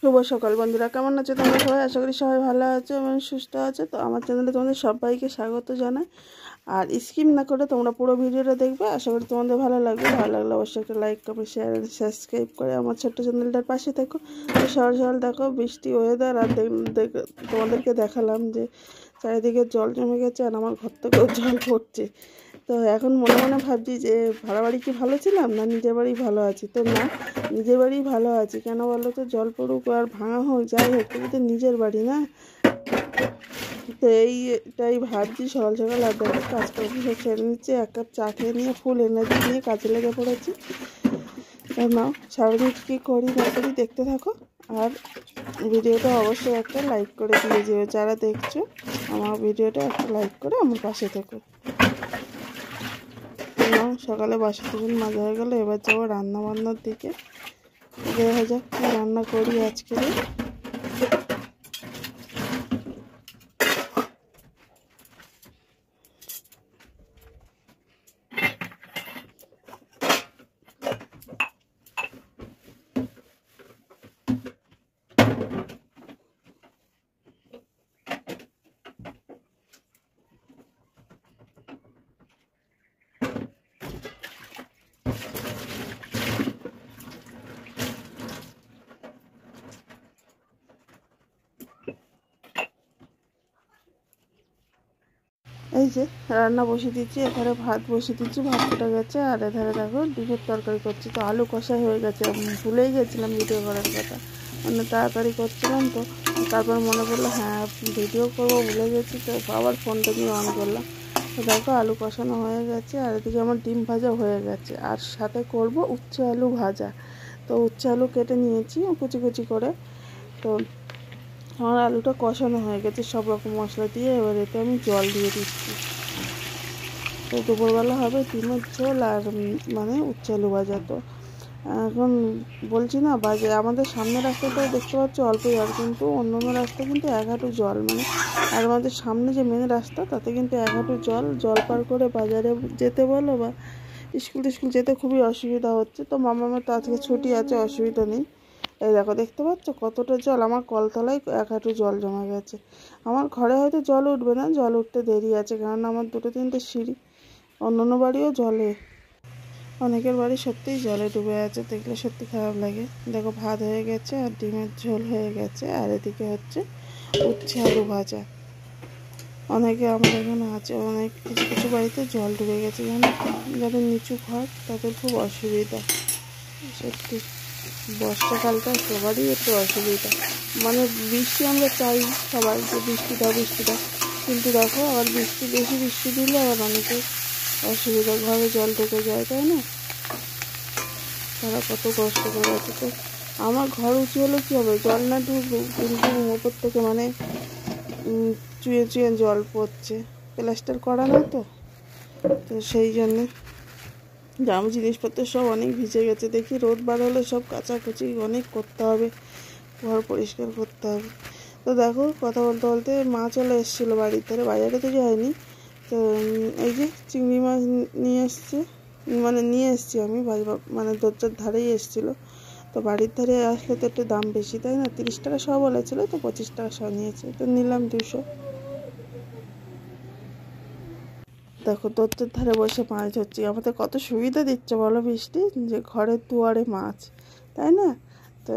শুভ সকাল বন্ধুরা, কেমন আছো তোমরা সবাই? আশা করি সবাই ভালো আছো এবং সুস্থ আছো। তো আমার চ্যানেলে তোমাদের সবাইকে স্বাগত জানাই। আর স্কিপ না করে তোমরা পুরো ভিডিওটা দেখবে, আশা করি তোমাদের ভালো লাগবে। ভালো লাগলে অবশ্যই একটা লাইক, কমেন্ট, শেয়ার আর সাবস্ক্রাইব করে আমার ছোট্ট চ্যানেলটার পাশে থাকো। তো সকাল সকাল দেখো বৃষ্টি ওয়েদার, আর তোমাদেরকে দেখালাম যে চারিদিকে জল জমে গেছে আর আমার ঘর থেকেও জল পড়ছে। তো এখন মনে মনে ভাবছি যে ভাড়া বাড়ি কি ভালো ছিলাম না নিজের বাড়ি ভালো আছি? তো না, নিজের বাড়ি ভালো আছি। কেন বলো তো? জল পড়ুক আর ভাঙা হোক যাই হোক, তবু তো নিজের বাড়ি না। তো এইটাই ভাবছি সকাল সকাল। আর দেখো কাজ করবো সব ছেড়ে নিচ্ছে, এক কাপ চা খেয়ে নিয়ে ফুল এনার্জি নিয়ে কাজে লেগে পড়েছি। নাও সারাদিন কী করি না করি দেখতে থাকো। আর ভিডিওটা অবশ্যই একটা লাইক করে দিয়ে যেও, যারা দেখছো আমার ভিডিওটা একটা লাইক করে আমার পাশে থেকো। সকালে বাসি টিফিন মাজা হয়ে গেলো, এবার যাবো রান্না বান্নার দিকে। দেখা যাক কী রান্না করি আজকে। এই যে রান্না বসিয়ে দিচ্ছি, এখানে ভাত বসিয়ে দিচ্ছি, ভাত ফুটে গেছে। আর এধারে দেখো ডিমের তরকারি করছি। তো আলু কষাই হয়ে গেছে, ভুলেই গেছিলাম ভিডিও করার কথা, মানে তাড়াতাড়ি করছিলাম। তো তারপর মনে পড়লো হ্যাঁ ভিডিও করবো, ভুলে গেছি। তো আবার ফোনটা নিয়ে অন করলাম। তো দেখো আলু কষানো হয়ে গেছে, আর এদিকে আমার ডিম ভাজা হয়ে গেছে। আর সাথে করব উচ্ছে আলু ভাজা। তো উচ্ছে আলু কেটে নিয়েছি কুচি কুচি করে। তো আমার আলুটা কষানো হয়ে গেছে সব রকম মশলা দিয়ে। এবার এতে আমি জল দিয়ে দিচ্ছি। তো দুপুরবেলা হবে ডিমের ঝোল আর মানে উচ্ছে আলু ভাজা। তো এখন বলছি না, বাজে আমাদের সামনের রাস্তাটা দেখতে পাচ্ছি অল্প জল, কিন্তু অন্য অন্য রাস্তা কিন্তু এক হাঁটু জল। মানে আর আমাদের সামনে যে মেন রাস্তা তাতে কিন্তু এক হাঁটু জল। জল পার করে বাজারে যেতে বলো বা স্কুল টিস্কুল যেতে খুবই অসুবিধা হচ্ছে। তো মামার তো আজকে ছুটি আছে, অসুবিধা নেই। এই দেখো দেখতে পাচ্ছ কতটা জল, আমার কলতলায় এক হাঁটু জল জমা গেছে। আমার ঘরে হয়তো জল উঠবে না, জল উঠতে দেরি আছে, কারণ আমার দুটো তিনটে সিঁড়ি। অন্য বাড়িও জলে, অনেকের বাড়ি সত্যিই জলে ডুবে আছে, দেখলে সত্যি খারাপ লাগে। দেখো ভাত হয়ে গেছে আর ডিমের ঝোল হয়ে গেছে, আর এদিকে হচ্ছে উচ্ছে আলু ভাজা। অনেকে আমাদের এখানে আছে, অনেক কিছু কিছু বাড়িতে জল ডুবে গেছে, জানো তো? যাদের নিচু ঘর তাদের খুব অসুবিধা সত্যি। বর্ষাকালটা সবারই একটু অসুবিধা। মানে বৃষ্টি আমরা চাই সবাই যে বৃষ্টি দাও বৃষ্টি দাও, কিন্তু দেখো আবার বেশি বৃষ্টি দিলে আবার অনেকে অসুবিধা, ঘরে জল ঢুকে যায়, তাই না? তারা কত কষ্ট করে আছে। তো আমার ঘর উঁচু হলে কী হবে, জল না ঢুকুক, কিন্তু ওপর থেকে মানে চুয়ে চুয়ে জল পড়ছে, প্লাস্টার করা না তো। তো সেই জন্যে জামা জিনিসপত্র সব অনেক ভিজে গেছে। দেখি রোদ বার হলে সব কাচাকুচি অনেক করতে হবে, ঘর পরিষ্কার করতে হবে। তো দেখো কথা বলতে বলতে মা চলে এসেছিলো বাড়ির ধারে, বাজারে তো যায়নি। তো এই যে চিংড়ি মাছ নিয়ে এসছে, মানে নিয়ে এসছি আমি, মানে দরজার ধারেই এসেছিলো। তো বাড়ির ধারে আসলে তো একটু দাম বেশি, তাই না? 30 টাকা সব বলেছিলো, তো 25 টাকা সব নিয়েছে, তো নিলাম 200। দেখো দরজার ধারে বসে মাছ ধরছি, আমাদের কত সুবিধা দিচ্ছে বলো বৃষ্টি, যে ঘরের দুয়ারে মাছ, তাই না? তো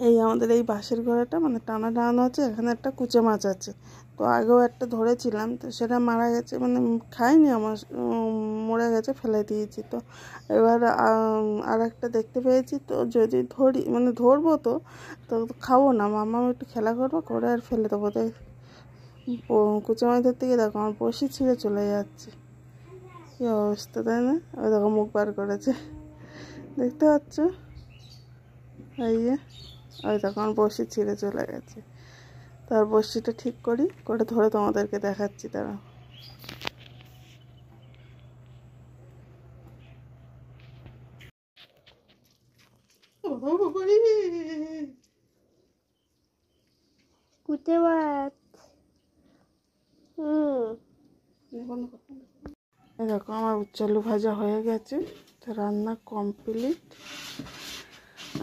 এই আমাদের এই বাঁশের ঘরেটা মানে টানা টানানো আছে, এখানে একটা কুচে মাছ আছে। তো আগেও একটা ধরেছিলাম, তো সেটা মারা গেছে, মানে খাইনি আমার, মরে গেছে, ফেলে দিয়েছি। তো এবার আর একটা দেখতে পেয়েছি, তো যদি ধরি মানে ধরবো তো তো খাবো না, মামা একটু খেলা করবো, করে আর ফেলে দেবো। তাই কুচে মাছ ধরতে গিয়ে দেখো আমার বসি ছিঁড়ে চলে যাচ্ছে, কী অবস্থা, তাই না? ওই দেখো মুখ বার করেছে, দেখতে পাচ্ছ? এই যে ওই দেখো আমার বড়শি ছিঁড়ে চলে গেছে। তার বড়শিটা ঠিক করি, করে ধরে তোমাদেরকে দেখাচ্ছি, তারা কুটে মাছ। দেখো আমার উচ্ছে আলু ভাজা হয়ে গেছে, তো রান্না কমপ্লিট।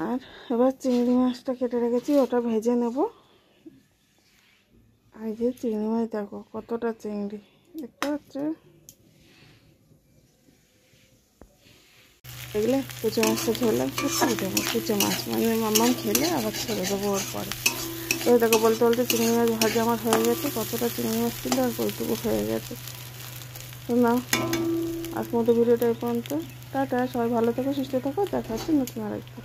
আর এবার চিংড়ি মাছটা কেটে রেখেছি, ওটা ভেজে নেব। এই যে চিংড়ি মাছ দেখো কতটা চিংড়ি দেখতে পাচ্ছে, দেখলে কুচো মাছটা ঝরলাম, সত্যি দেবো কুচো মাছ মানে মাম্মাম খেলে আবার ছেড়ে দেবো ওর পরে। তো দেখো বলতে বলতে চিংড়ি মাছ ভাজা আমার হয়ে গেছে, কতটা চিংড়ি মাছ ছিল আর কতটুকু হয়ে গেছে। তো না, আজকের মতো ভিডিওটা এই পর্যন্ত। টাটা, সবাই ভালো থেকো, সুস্থ থাকো, দেখা হচ্ছে নতুন আরেকটা।